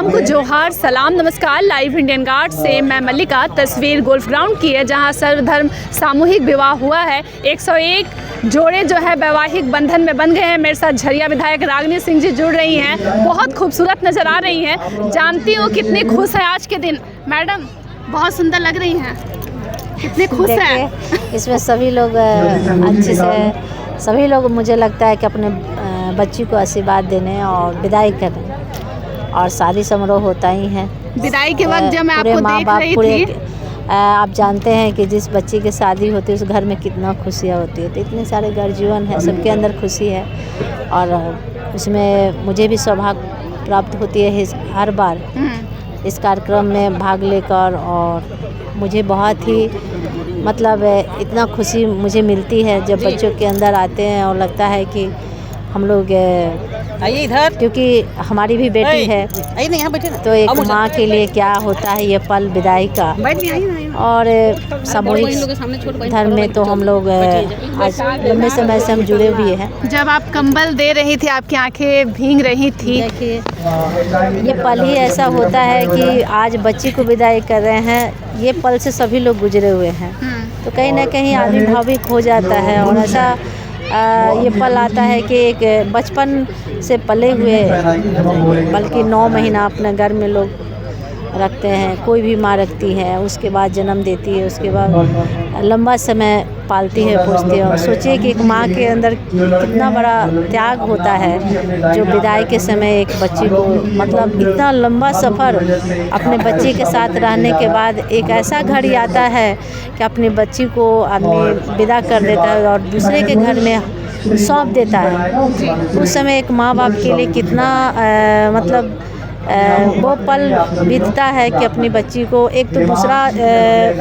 तमाम को जोहार, सलाम, नमस्कार। लाइव इंडियन गार्ड से मैं मल्लिका। तस्वीर गोल्फ ग्राउंड की है जहां सर्वधर्म सामूहिक विवाह हुआ है। 101 जोड़े जो है वैवाहिक बंधन में बन गए हैं। मेरे साथ झरिया विधायक रागिनी सिंह जी जुड़ रही हैं, बहुत खूबसूरत नज़र आ रही हैं। जानती हूँ कितनी खुश है आज के दिन। मैडम बहुत सुंदर लग रही हैं, कितनी खुश है। इसमें सभी लोग अच्छे से, सभी लोग मुझे लगता है कि अपने बच्ची को आशीर्वाद देने और विदाई करने, और शादी समारोह होता ही है। विदाई के वक्त जब मैं आपको देख रही थी, आप जानते हैं कि जिस बच्ची की शादी होती है उस घर में कितना खुशियाँ होती है। तो इतने सारे गर्जीवन हैं, सबके अंदर खुशी है, और उसमें मुझे भी सौभाग्य प्राप्त होती है हर बार इस कार्यक्रम में भाग लेकर। और मुझे बहुत ही मतलब इतना खुशी मुझे मिलती है जब बच्चों के अंदर आते हैं और लगता है कि हम लोग आइए इधर, क्योंकि हमारी भी बेटी है। आइए नहीं, यहाँ बैठे ना। तो एक माँ के लिए क्या होता है ये पल विदाई का। और सामूहिक धर्म में तो हम लोग आज लंबे समय से हम जुड़े हुए हैं। जब आप कंबल दे रही थी आपकी आंखें भीग रही थी। देखिए, ये पल ही ऐसा होता है कि आज बच्ची को विदाई कर रहे हैं, ये पल से सभी लोग गुजरे हुए हैं। तो कहीं ना कहीं आदमी भावुक हो जाता है, और ऐसा ये पल आता है कि एक बचपन से पले हुए, बल्कि 9 महीना अपने घर में लोग रखते हैं। कोई भी माँ रखती है, उसके बाद जन्म देती है, उसके बाद लंबा समय पालती है, पोसती है। और सोचिए कि एक माँ के अंदर कितना बड़ा त्याग होता है, जो विदाई के समय एक बच्ची को, मतलब इतना लंबा सफ़र अपने बच्चे के साथ रहने के बाद एक ऐसा घड़ी आता है कि अपनी बच्ची को आदमी विदा कर देता है और दूसरे के घर में सौंप देता है। उस समय एक माँ बाप के लिए कितना मतलब वो पल बीतता है कि अपनी बच्ची को एक तो दूसरा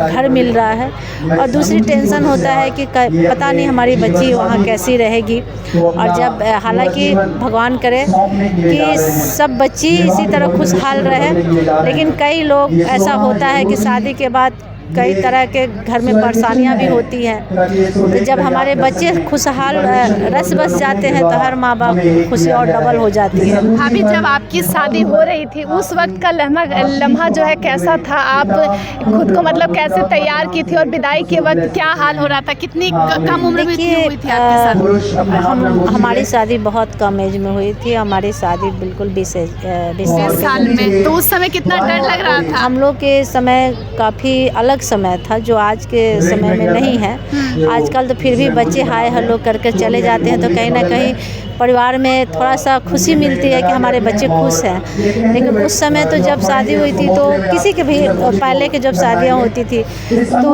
घर मिल रहा है, और दूसरी टेंशन होता है कि पता नहीं हमारी बच्ची वहाँ कैसी रहेगी। और जब हालांकि भगवान करे कि सब बच्ची इसी तरह खुशहाल रहे, लेकिन कई लोग ऐसा होता है कि शादी के बाद कई तरह के घर में परेशानियां भी होती हैं। तो जब हमारे बच्चे खुशहाल रस बस जाते हैं तो हर माँ बाप की खुशी और डबल हो जाती है। भाभी, जब आपकी शादी हो रही थी उस वक्त का लम्हा जो है कैसा था? आप खुद को मतलब कैसे तैयार की थी, और विदाई के वक्त क्या हाल हो रहा था? कितनी कम उम्र में हुई थी आपकी शादी? हमारी शादी बहुत कम एज में हुई थी। हमारी शादी बिल्कुल 20 साल में। तो उस समय कितना डर लग रहा था? हम लोग के समय काफ़ी अलग समय था, जो आज के समय में नहीं है। आजकल तो फिर भी बच्चे हाय हेलो करके चले जाते हैं, तो कहीं ना कहीं परिवार में थोड़ा सा खुशी मिलती है कि हमारे बच्चे खुश हैं। लेकिन उस समय तो जब शादी हुई थी, तो किसी के भी पहले के जब शादियाँ होती थी तो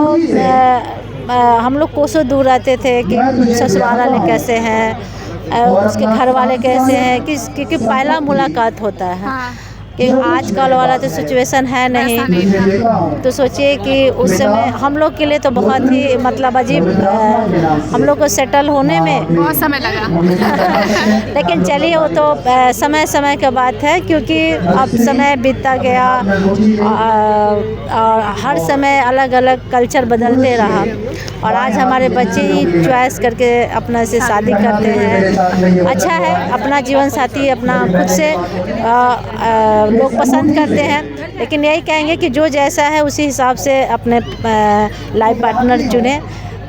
हम लोग कोसों दूर रहते थे कि ससुराल वाले कैसे हैं, उसके घर वाले कैसे हैं, क्योंकि पहला मुलाकात होता है। कि आजकल वाला तो सिचुएशन है नहीं। तो सोचिए कि उस समय हम लोग के लिए तो बहुत ही मतलब अजीब, हम लोग को सेटल होने में बहुत समय लगा। लेकिन चलिए, वो तो समय समय की बात है, क्योंकि अब समय बीतता गया और हर समय अलग अलग कल्चर बदलते रहा, और आज हमारे बच्चे ही चॉइस करके अपना से शादी करते हैं। अच्छा है, अपना जीवन साथी अपना खुद से लोग पसंद करते हैं, लेकिन यही कहेंगे कि जो जैसा है उसी हिसाब से अपने लाइफ पार्टनर चुने,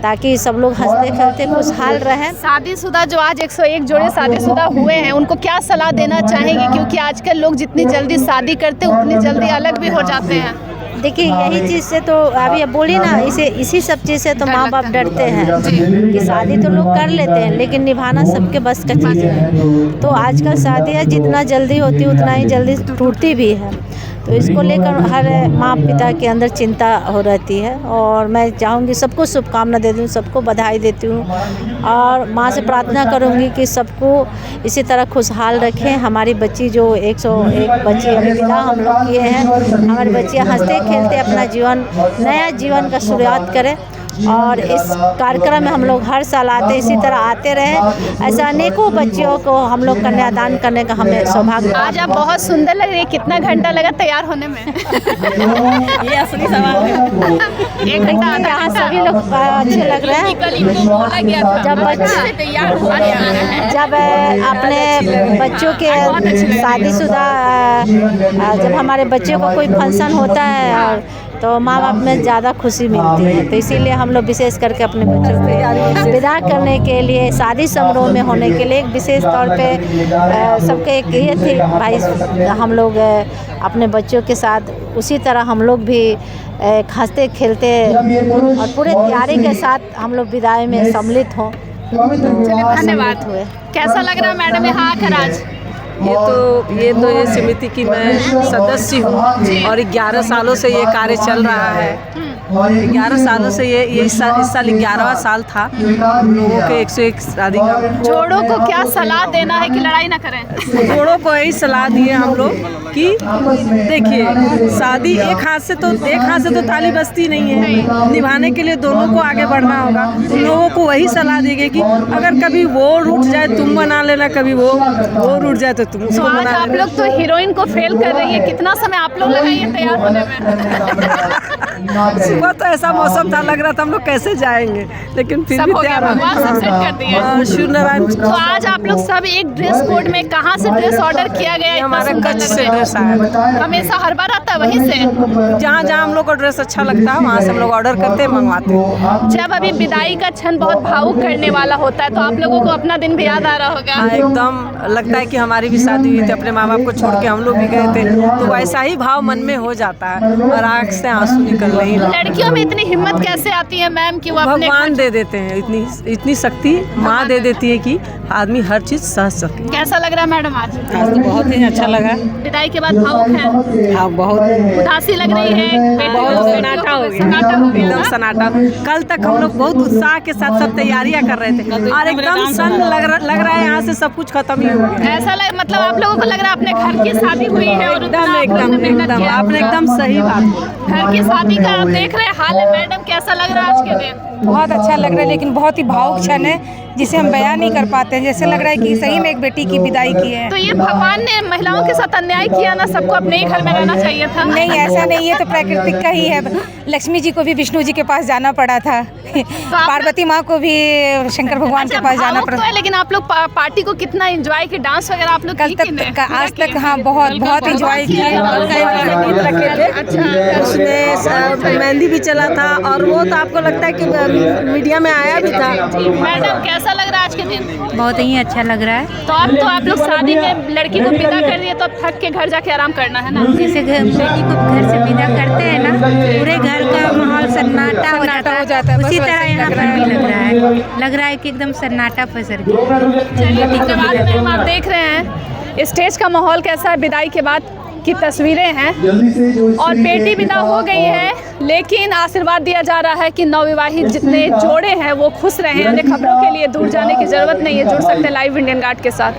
ताकि सब लोग हंसते खेलते खुशहाल रहें। शादीशुदा जो आज 101 जोड़े शादीशुदा हुए हैं, उनको क्या सलाह देना चाहेंगे? क्योंकि आजकल लोग जितनी जल्दी शादी करते हैं उतनी जल्दी अलग भी हो जाते हैं। देखिए, यही चीज़ से तो अभी अब बोली ना, इसी सब चीज़ से तो माँ बाप डरते हैं कि शादी तो लोग कर लेते हैं, लेकिन निभाना सबके बस का चीज़ है। तो आजकल शादियाँ जितना जल्दी होती है उतना ही जल्दी टूटती भी है। तो इसको लेकर हर माँ पिता के अंदर चिंता हो रहती है, और मैं चाहूँगी सबको शुभकामना देती हूँ, सबको बधाई देती हूँ, और माँ से प्रार्थना करूँगी कि सबको इसी तरह खुशहाल रखें। हमारी बच्ची जो 101 बच्ची अभी विदा हम लोग किए हैं, हमारी बच्चियाँ हंसते खेलते अपना जीवन, नया जीवन का शुरुआत करें, और इस कार्यक्रम में हम लोग हर साल आते, इसी तरह आते रहे। ऐसा अनेकों बच्चियों को हम लोग कन्यादान करने का हमें सौभाग्य। आज आप बहुत सुंदर लग रही है, कितना घंटा लगा तैयार होने में? ये असली सवाल है। 1 घंटा आधा यहाँ सभी लोग अच्छे लग रहे हैं। जब अपने बच्चों के शादीशुदा जब हमारे बच्चों को कोई फंक्शन होता है और तो माँ बाप में ज़्यादा खुशी मिलती है, तो इसीलिए हम लोग विशेष करके अपने बच्चों को विदा करने के लिए, शादी समारोह में होने के लिए एक विशेष तौर पे सबके एक ये थी भाई हम लोग अपने बच्चों के साथ उसी तरह हम लोग भी हंसते खेलते और पूरे तैयारी के साथ हम लोग विदाई में सम्मिलित हों। चलिए धन्यवाद। कैसा लग रहा है मैडम यहाँ आकर आज? ये तो समिति की मैं सदस्य हूँ और 11 सालों से ये कार्य चल रहा है। 11 सालों से ये इस साल 11वां साल था हम लोगों के 101 शादी का। जोड़ों को क्या सलाह देना है कि लड़ाई ना करें? जोड़ों को यही सलाह दिए हम लोग कि देखिए, शादी एक हाथ से तो ताली बजती नहीं है, निभाने के लिए दोनों को आगे बढ़ना होगा। उन लोगों को वही सलाह देंगे कि अगर कभी वो रूठ जाए तुम बना लेना, कभी वो रूठ जाए तो तुम उसको आज बना आप लोग तो हीरोइन को फेल कर रही है, कितना समय आप लोग लगाइए तैयार होने में? सुबह तो ऐसा मौसम था, लग रहा था हम लोग कैसे जाएंगे, लेकिन फिर भी तैयार भगवान सब सेट कर दिए। शिव नारायण। तो आज आप लोग सब एक ड्रेस कोड में कहाँ से ड्रेस ऑर्डर किया गया है? हमारे कच्छ से ड्रेस आया। हमेशा हर बार आता है वहीं से? जहाँ हम लोग को ड्रेस अच्छा लगता है वहाँ से हम लोग ऑर्डर करते हैं, मंगवाते हैं। जब अभी विदाई का क्षण बहुत भावुक करने वाला होता है तो आप लोगों को अपना दिन भी याद आ रहा होगा? हाँ, एकदम लगता है कि हमारी भी शादी हुई थी, अपने माँ बाप को छोड़ के हम लोग भी गए थे, तो वैसा ही भाव मन में हो जाता है और आँख से आंसू निकल रही है। लड़कियों में इतनी हिम्मत कैसे आती है मैम कि वो अपने भगवान दे देते हैं, इतनी शक्ति माँ दे देती है कि आदमी हर चीज सह सके। कैसा लग रहा है मैडम आज? आज तो बहुत ही अच्छा लगा। विदाई के बाद भावुक है? हाँ, बहुत उदासी लग रही है, बहुत सन्नाटा हो गया, एकदम सन्नाटा। कल तक हम लोग बहुत उत्साह के साथ सब तैयारियां कर रहे थे और एकदम सन लग रहा है यहाँ से सब कुछ खत्म ही हो गया। ऐसा मतलब आप लोगों को लग रहा है अपने घर की शादी हुई है और एकदम आपने एकदम सही बात। घर की शादी का आप देख रहे हैं हाल है। मैडम कैसा लग रहा है आज के दिन? बहुत अच्छा लग रहा है, लेकिन बहुत ही भावुक क्षण है जिसे हम बयान नहीं कर पाते हैं। जैसे लग रहा है कि सही में एक बेटी की विदाई की है। तो ये भगवान ने महिलाओं के साथ अन्याय किया ना, सबको अपने ही घर में रहना चाहिए था। नहीं, ऐसा नहीं है, तो प्राकृतिक का ही है। लक्ष्मी जी को भी विष्णु जी के पास जाना पड़ा था, पार्वती माँ को भी शंकर भगवान के पास जाना पड़ा। तो है, लेकिन आप लोग पार्टी को कितना एंजॉय किया, डांस वगैरह आप लोग कल तक आज तक हाँ बहुत एंजॉय किया। उसमें मेहंदी भी चला था और वो तो आपको लगता है कि मीडिया में आया भी था। मैडम कैसा लग रहा है आज के दिन? बहुत ही अच्छा लग रहा है। तो अब तो आप लोग शादी में लड़की को विदा कर दिए, तो अब थक के घर जाके आराम करना है ना? जैसे बेटी को घर से विदा करते हैं ना, पूरे घर का माहौल सन्नाटा हो जाता है, उसी तरह यहाँ पर भी लग रहा है कि एकदम सन्नाटा पसर गया। आप देख रहे हैं स्टेज का माहौल कैसा है। विदाई के बाद की तस्वीरें हैं और बेटी विदा हो गई है, लेकिन आशीर्वाद दिया जा रहा है कि नवविवाहित जितने जोड़े हैं वो खुश रहें। अन्य खबरों के लिए दूर जाने की जरूरत नहीं है, जुड़ सकते हैं लाइव इंडियन गार्ड के साथ।